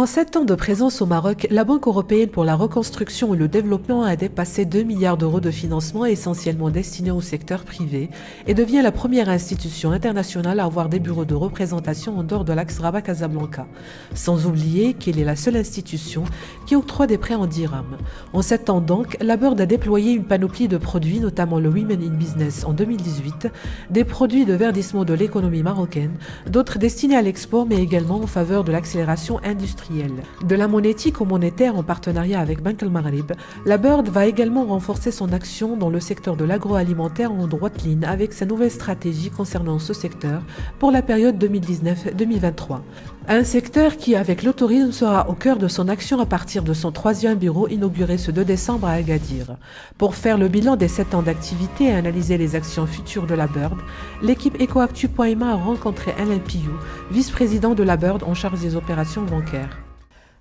En 7 ans de présence au Maroc, la Banque européenne pour la reconstruction et le développement a dépassé 2 milliards d'euros de financement essentiellement destinés au secteur privé et devient la première institution internationale à avoir des bureaux de représentation en dehors de l'axe Rabat-Casablanca. Sans oublier qu'elle est la seule institution qui octroie des prêts en dirhams. En 7 ans donc, la Bird a déployé une panoplie de produits, notamment le Women in Business en 2018, des produits de verdissement de l'économie marocaine, d'autres destinés à l'export mais également en faveur de l'accélération industrielle. De la monétique au monétaire en partenariat avec Bank al-Maghrib, la Bird va également renforcer son action dans le secteur de l'agroalimentaire en droite ligne avec sa nouvelle stratégie concernant ce secteur pour la période 2019-2023. Un secteur qui, avec le tourisme, sera au cœur de son action à partir de son 3e bureau inauguré ce 2 décembre à Agadir. Pour faire le bilan des 7 ans d'activité et analyser les actions futures de la Bird, l'équipe Ecoactu.ma a rencontré Alain Pillou, vice-président de la Bird en charge des opérations bancaires.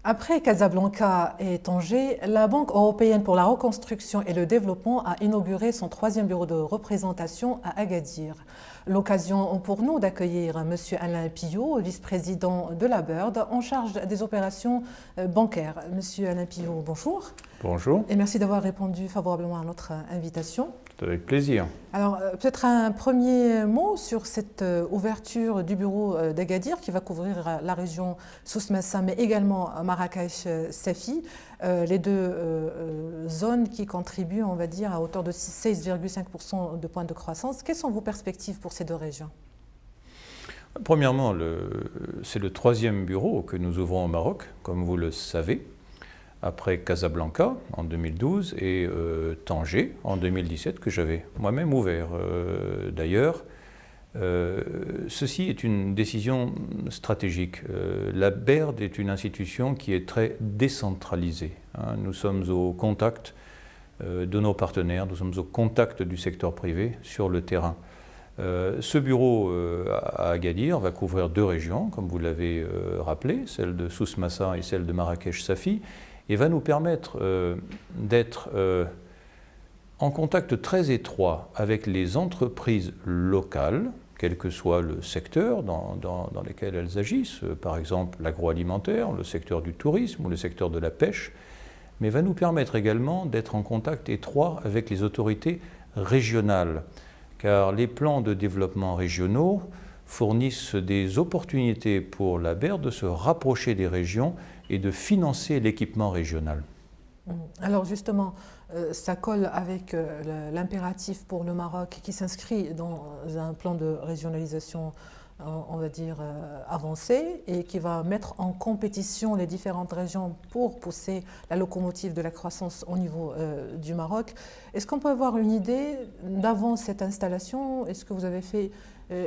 Après Casablanca et Tanger, la Banque européenne pour la reconstruction et le développement a inauguré son 3e bureau de représentation à Agadir. L'occasion pour nous d'accueillir M. Alain Pillou, vice-président de la Bird, en charge des opérations bancaires. M. Alain Pillou, bonjour. Bonjour. Et merci d'avoir répondu favorablement à notre invitation. C'est avec plaisir. Alors, peut-être un premier mot sur cette ouverture du bureau d'Agadir qui va couvrir la région Souss-Massa, mais également Marrakech-Safi, les deux zones qui contribuent, on va dire, à hauteur de 16,5% de points de croissance. Quelles sont vos perspectives pour ces deux régions ? Premièrement, c'est le 3e bureau que nous ouvrons au Maroc, comme vous le savez, après Casablanca en 2012 et Tanger en 2017, que j'avais moi-même ouvert. D'ailleurs, ceci est une décision stratégique. La Bird est une institution qui est très décentralisée. Nous sommes au contact de nos partenaires, nous sommes au contact du secteur privé sur le terrain. Ce bureau à Agadir va couvrir 2 régions, comme vous l'avez rappelé, celle de Souss-Massa et celle de Marrakech-Safi, et va nous permettre d'être en contact très étroit avec les entreprises locales, quel que soit le secteur dans lequel elles agissent, par exemple l'agroalimentaire, le secteur du tourisme ou le secteur de la pêche, mais va nous permettre également d'être en contact étroit avec les autorités régionales, car les plans de développement régionaux fournissent des opportunités pour la Bird de se rapprocher des régions et de financer l'équipement régional. Alors justement, ça colle avec l'impératif pour le Maroc qui s'inscrit dans un plan de régionalisation, on va dire, avancé et qui va mettre en compétition les différentes régions pour pousser la locomotive de la croissance au niveau du Maroc. Est-ce qu'on peut avoir une idée d'avant cette installation? Est-ce que vous avez fait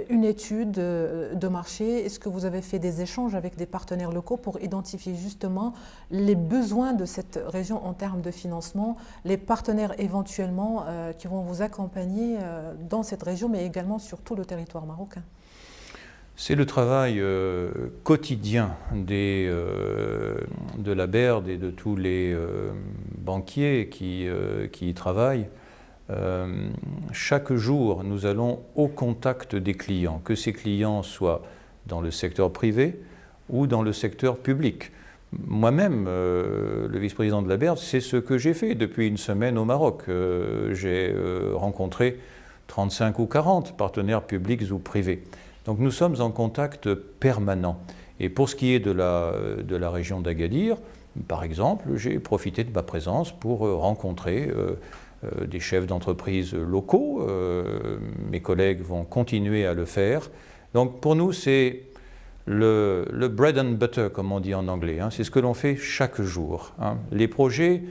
une étude de marché? Est-ce que vous avez fait des échanges avec des partenaires locaux pour identifier justement les besoins de cette région en termes de financement, les partenaires éventuellement qui vont vous accompagner dans cette région, mais également sur tout le territoire marocain? C'est le travail quotidien de la Bird et de tous les banquiers qui y travaillent. Chaque jour, nous allons au contact des clients, que ces clients soient dans le secteur privé ou dans le secteur public. Moi-même, le vice-président de la Bird, c'est ce que j'ai fait depuis une semaine au Maroc. J'ai rencontré 35 ou 40 partenaires publics ou privés. Donc nous sommes en contact permanent. Et pour ce qui est de la région d'Agadir, par exemple, j'ai profité de ma présence pour rencontrer des chefs d'entreprise locaux. Mes collègues vont continuer à le faire. Donc pour nous, c'est le bread and butter, comme on dit en anglais. C'est ce que l'on fait chaque jour. Les projets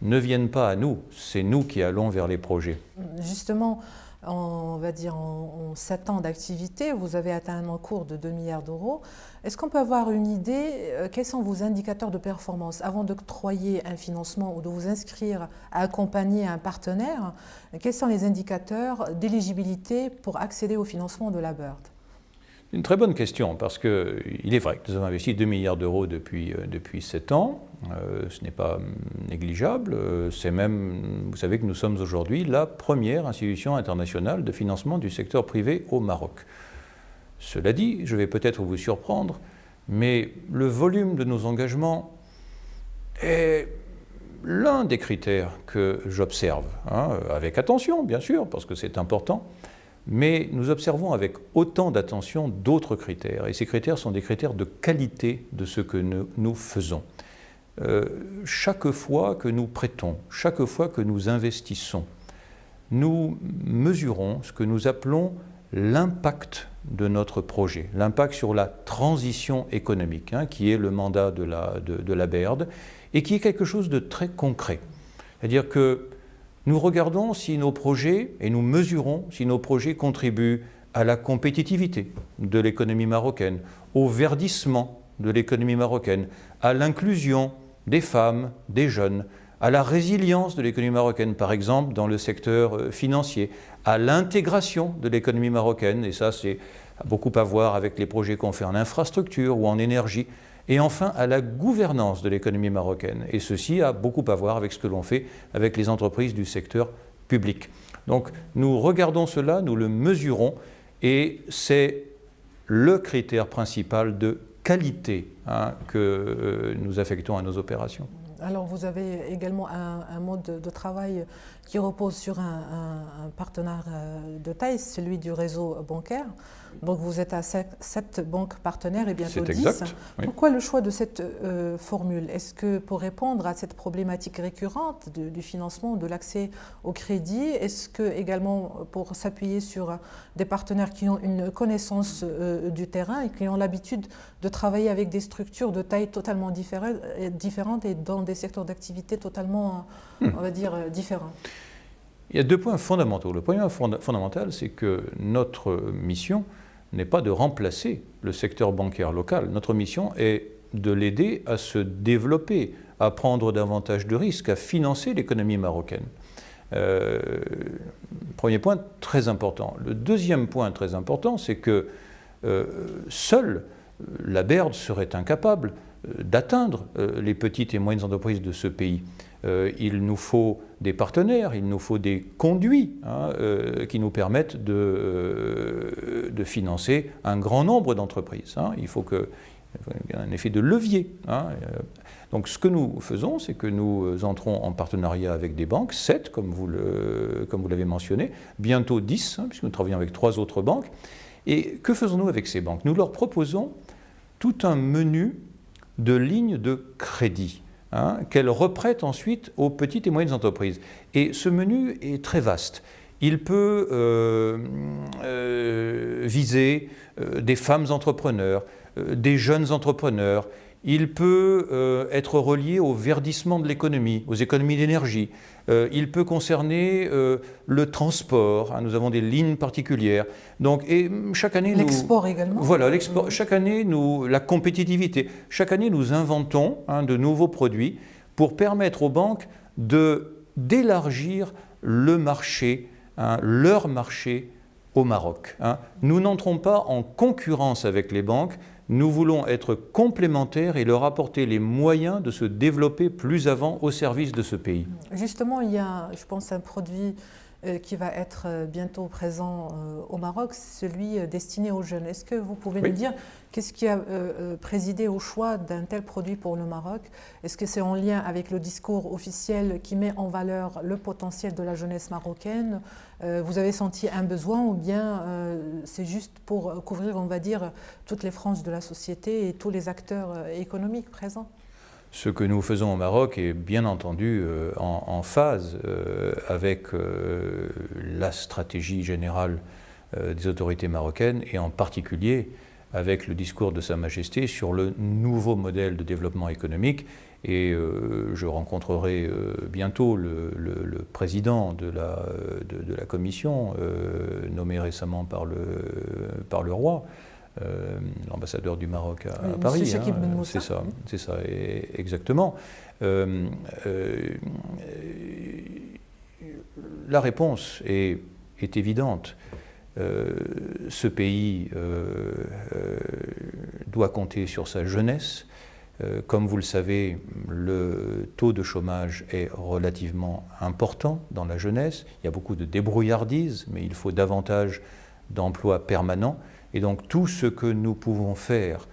ne viennent pas à nous, c'est nous qui allons vers les projets. Justement, on va dire en 7 ans d'activité, vous avez atteint un encours de 2 milliards d'euros. Est-ce qu'on peut avoir une idée, quels sont vos indicateurs de performance avant d'octroyer un financement ou de vous inscrire à accompagner un partenaire? Quels sont les indicateurs d'éligibilité pour accéder au financement de la Bird? Une très bonne question, parce qu'il est vrai que nous avons investi 2 milliards d'euros depuis 7 ans. Ce n'est pas négligeable. C'est même, vous savez que nous sommes aujourd'hui la première institution internationale de financement du secteur privé au Maroc. Cela dit, je vais peut-être vous surprendre, mais le volume de nos engagements est l'un des critères que j'observe, avec attention bien sûr, parce que c'est important, mais nous observons avec autant d'attention d'autres critères, et ces critères sont des critères de qualité de ce que nous faisons. Chaque fois que nous prêtons, chaque fois que nous investissons, nous mesurons ce que nous appelons l'impact de notre projet, l'impact sur la transition économique, qui est le mandat de la BERD, et qui est quelque chose de très concret. C'est-à-dire que nous regardons si nos projets, et nous mesurons si nos projets contribuent à la compétitivité de l'économie marocaine, au verdissement de l'économie marocaine, à l'inclusion des femmes, des jeunes, à la résilience de l'économie marocaine, par exemple dans le secteur financier, à l'intégration de l'économie marocaine, et ça c'est beaucoup à voir avec les projets qu'on fait en infrastructure ou en énergie, et enfin à la gouvernance de l'économie marocaine. Et ceci a beaucoup à voir avec ce que l'on fait avec les entreprises du secteur public. Donc nous regardons cela, nous le mesurons, et c'est le critère principal de qualité que nous affectons à nos opérations. Alors vous avez également un mode de travail qui repose sur un partenaire de taille, celui du réseau bancaire. Donc vous êtes à 7 banques partenaires et bientôt 10. Exact, oui. Pourquoi le choix de cette formule? Est-ce que pour répondre à cette problématique récurrente du financement, de l'accès au crédit, est-ce que également pour s'appuyer sur des partenaires qui ont une connaissance du terrain et qui ont l'habitude de travailler avec des structures de taille totalement différentes et dans des secteurs d'activité totalement, on va dire, différents? Il y a 2 points fondamentaux. Le premier fondamental, c'est que notre mission n'est pas de remplacer le secteur bancaire local. Notre mission est de l'aider à se développer, à prendre davantage de risques, à financer l'économie marocaine. Premier point très important. Le deuxième point très important, c'est que seule la BERD serait incapable d'atteindre les petites et moyennes entreprises de ce pays. Il nous faut des partenaires, il nous faut des conduits qui nous permettent de financer un grand nombre d'entreprises. Il faut qu'il y ait un effet de levier. Donc ce que nous faisons, c'est que nous entrons en partenariat avec des banques, 7 comme vous l'avez mentionné, bientôt 10, puisque nous travaillons avec 3 autres banques. Et que faisons-nous avec ces banques? Nous leur proposons tout un menu de lignes de crédit qu'elles reprêtent ensuite aux petites et moyennes entreprises. Et ce menu est très vaste. Il peut viser des femmes entrepreneurs, des jeunes entrepreneurs. Il peut être relié au verdissement de l'économie, aux économies d'énergie. Il peut concerner le transport. Nous avons des lignes particulières. Donc, et chaque année, l'export également. Voilà, l'export. Chaque année, la compétitivité. Chaque année, nous inventons de nouveaux produits pour permettre aux banques d'élargir le marché, leur marché au Maroc. Nous n'entrons pas en concurrence avec les banques. Nous voulons être complémentaires et leur apporter les moyens de se développer plus avant au service de ce pays. Justement, il y a, je pense, un produit qui va être bientôt présent au Maroc, celui destiné aux jeunes. Est-ce que vous pouvez nous dire qu'est-ce qui a présidé au choix d'un tel produit pour le Maroc? Est-ce que c'est en lien avec le discours officiel qui met en valeur le potentiel de la jeunesse marocaine? Vous avez senti un besoin ou bien c'est juste pour couvrir, on va dire, toutes les franges de la société et tous les acteurs économiques présents? Ce que nous faisons au Maroc est bien entendu en phase avec la stratégie générale des autorités marocaines et en particulier avec le discours de Sa Majesté sur le nouveau modèle de développement économique. Et je rencontrerai bientôt le président de la commission nommé récemment par le roi. L'ambassadeur du Maroc à Paris, c'est ça, exactement. La réponse est évidente. Ce pays doit compter sur sa jeunesse. Comme vous le savez, le taux de chômage est relativement important dans la jeunesse. Il y a beaucoup de débrouillardise, mais il faut davantage d'emplois permanents. Et donc tout ce que nous pouvons faire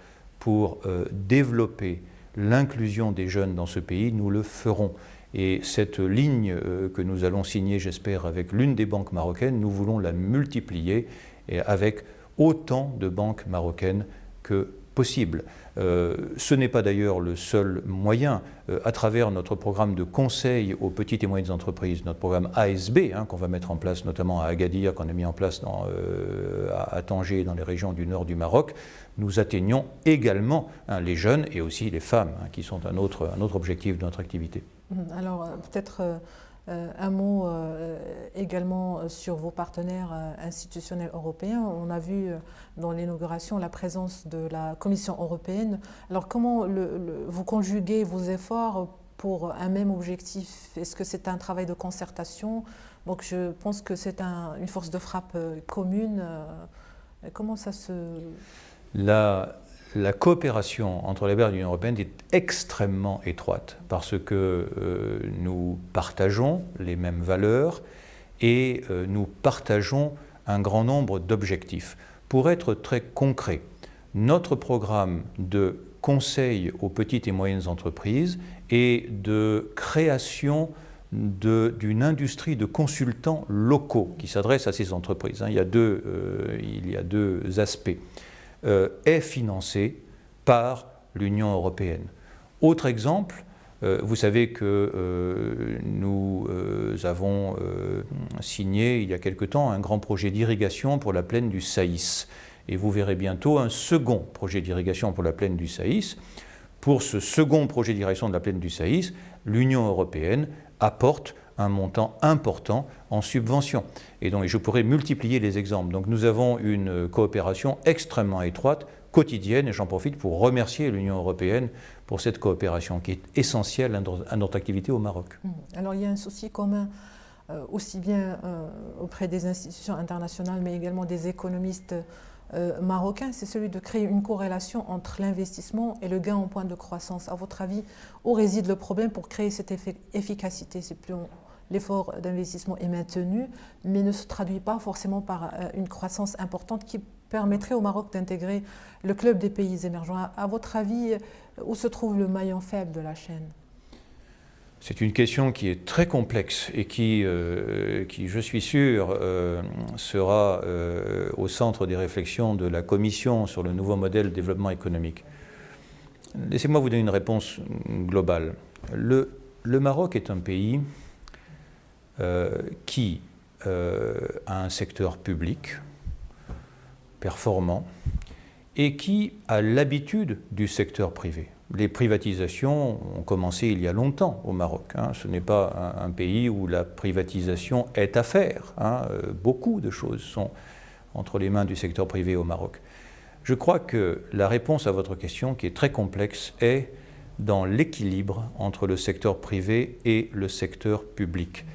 pour développer l'inclusion des jeunes dans ce pays, nous le ferons. Et cette ligne que nous allons signer, j'espère, avec l'une des banques marocaines, nous voulons la multiplier et avec autant de banques marocaines que possible. Ce n'est pas d'ailleurs le seul moyen. À travers notre programme de conseil aux petites et moyennes entreprises, notre programme ASB, qu'on va mettre en place notamment à Agadir, qu'on a mis en place à Tanger, dans les régions du nord du Maroc, nous atteignons également les jeunes et aussi les femmes, qui sont un autre objectif de notre activité. Alors peut-être un mot également sur vos partenaires institutionnels européens. On a vu dans l'inauguration la présence de la Commission européenne. Alors comment vous conjuguez vos efforts pour un même objectif? Est-ce que c'est un travail de concertation? Donc je pense que c'est une force de frappe commune. Comment ça se... La coopération entre les banques de l'Union européenne est extrêmement étroite parce que nous partageons les mêmes valeurs et nous partageons un grand nombre d'objectifs. Pour être très concret, notre programme de conseil aux petites et moyennes entreprises et de création d'une industrie de consultants locaux qui s'adresse à ces entreprises, il y a deux aspects. Est financé par l'Union européenne. Autre exemple, vous savez que nous avons signé il y a quelque temps un grand projet d'irrigation pour la plaine du Saïs. Et vous verrez bientôt un second projet d'irrigation pour la plaine du Saïs. Pour ce second projet d'irrigation de la plaine du Saïs, l'Union européenne apporte un montant important en subventions. Et donc je pourrais multiplier les exemples. Donc nous avons une coopération extrêmement étroite, quotidienne, et j'en profite pour remercier l'Union européenne pour cette coopération qui est essentielle à notre activité au Maroc. Alors il y a un souci commun aussi bien auprès des institutions internationales mais également des économistes marocains, c'est celui de créer une corrélation entre l'investissement et le gain en point de croissance. À votre avis, où réside le problème pour créer cette efficacité? C'est plus l'effort d'investissement est maintenu, mais ne se traduit pas forcément par une croissance importante qui permettrait au Maroc d'intégrer le club des pays émergents. À votre avis, où se trouve le maillon faible de la chaîne? C'est une question qui est très complexe et qui je suis sûr, sera au centre des réflexions de la Commission sur le nouveau modèle de développement économique. Laissez-moi vous donner une réponse globale. Le Maroc est un pays qui a un secteur public performant et qui a l'habitude du secteur privé. Les privatisations ont commencé il y a longtemps au Maroc. Ce n'est pas un pays où la privatisation est à faire. Beaucoup de choses sont entre les mains du secteur privé au Maroc. Je crois que la réponse à votre question, qui est très complexe, est dans l'équilibre entre le secteur privé et le secteur public.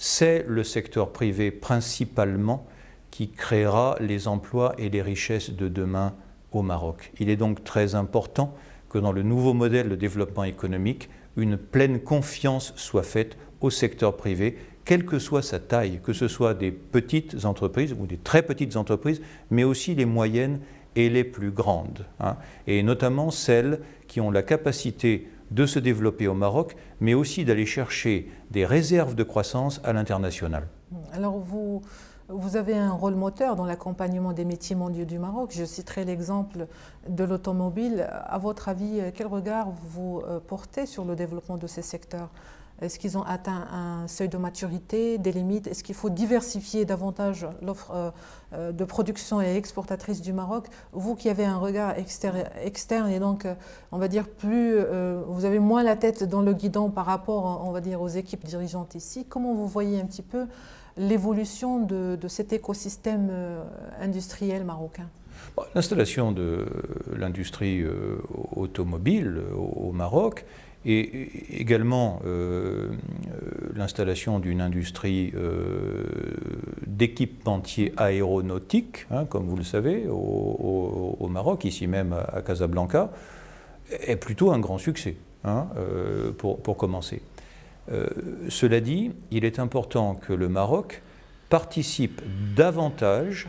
C'est le secteur privé principalement qui créera les emplois et les richesses de demain au Maroc. Il est donc très important que dans le nouveau modèle de développement économique, une pleine confiance soit faite au secteur privé, quelle que soit sa taille, que ce soit des petites entreprises ou des très petites entreprises, mais aussi les moyennes et les plus grandes, et notamment celles qui ont la capacité de se développer au Maroc, mais aussi d'aller chercher des réserves de croissance à l'international. Alors vous avez un rôle moteur dans l'accompagnement des métiers mondiaux du Maroc. Je citerai l'exemple de l'automobile. À votre avis, quel regard vous portez sur le développement de ces secteurs? Est-ce qu'ils ont atteint un seuil de maturité, des limites? Est-ce qu'il faut diversifier davantage l'offre de production et exportatrice du Maroc? Vous qui avez un regard externe et donc, on va dire, vous avez moins la tête dans le guidon par rapport, on va dire, aux équipes dirigeantes ici, comment vous voyez un petit peu l'évolution de cet écosystème industriel marocain? L'installation de l'industrie automobile au Maroc et également l'installation d'une industrie d'équipementiers aéronautiques, comme vous le savez, au Maroc, ici même à Casablanca, est plutôt un grand succès, pour commencer. Cela dit, il est important que le Maroc participe davantage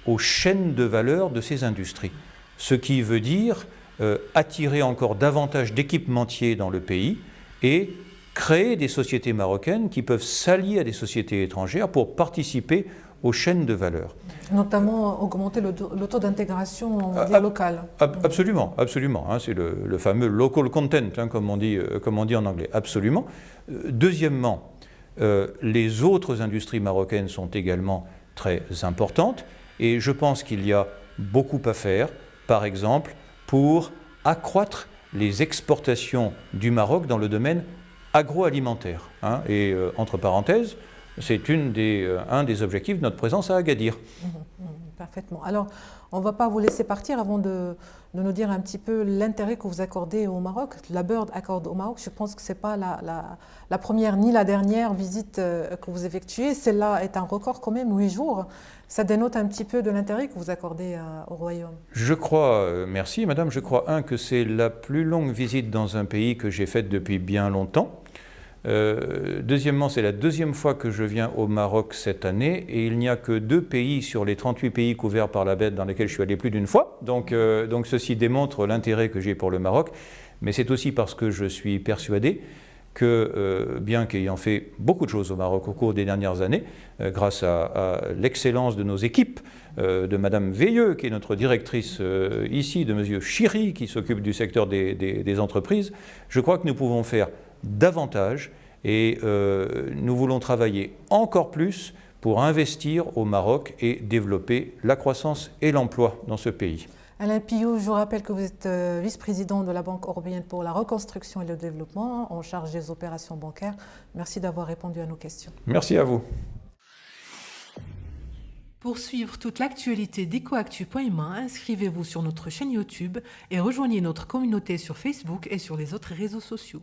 aux chaînes de valeur de ces industries, ce qui veut dire attirer encore davantage d'équipementiers dans le pays et créer des sociétés marocaines qui peuvent s'allier à des sociétés étrangères pour participer aux chaînes de valeur. Notamment augmenter le taux d'intégration locale. Absolument, absolument. Hein, c'est le fameux local content, hein, comme on dit en anglais. Absolument. Deuxièmement, les autres industries marocaines sont également très importantes et je pense qu'il y a beaucoup à faire, par exemple, pour accroître les exportations du Maroc dans le domaine agroalimentaire. Hein, et entre parenthèses, c'est un des objectifs de notre présence à Agadir. Parfaitement. Alors, on ne va pas vous laisser partir avant de nous dire un petit peu l'intérêt que vous accordez au Maroc. La Bird accorde au Maroc, je pense que ce n'est pas la première ni la dernière visite que vous effectuez. Celle-là est un record quand même, 8 jours. Ça dénote un petit peu de l'intérêt que vous accordez au Royaume. Je crois, merci Madame, je crois que c'est la plus longue visite dans un pays que j'ai faite depuis bien longtemps. Deuxièmement, c'est la deuxième fois que je viens au Maroc cette année et il n'y a que 2 pays sur les 38 pays couverts par la BED dans lesquels je suis allé plus d'une fois. Donc ceci démontre l'intérêt que j'ai pour le Maroc. Mais c'est aussi parce que je suis persuadé que, bien qu'ayant fait beaucoup de choses au Maroc au cours des dernières années, grâce à l'excellence de nos équipes, de Madame Veilleux, qui est notre directrice ici, de Monsieur Chiri, qui s'occupe du secteur des entreprises, je crois que nous pouvons faire davantage et nous voulons travailler encore plus pour investir au Maroc et développer la croissance et l'emploi dans ce pays. Alain Pillaud, je vous rappelle que vous êtes vice-président de la Banque européenne pour la reconstruction et le développement, en charge des opérations bancaires. Merci d'avoir répondu à nos questions. Merci à vous. Pour suivre toute l'actualité d'EcoActu.ma, inscrivez-vous sur notre chaîne YouTube et rejoignez notre communauté sur Facebook et sur les autres réseaux sociaux.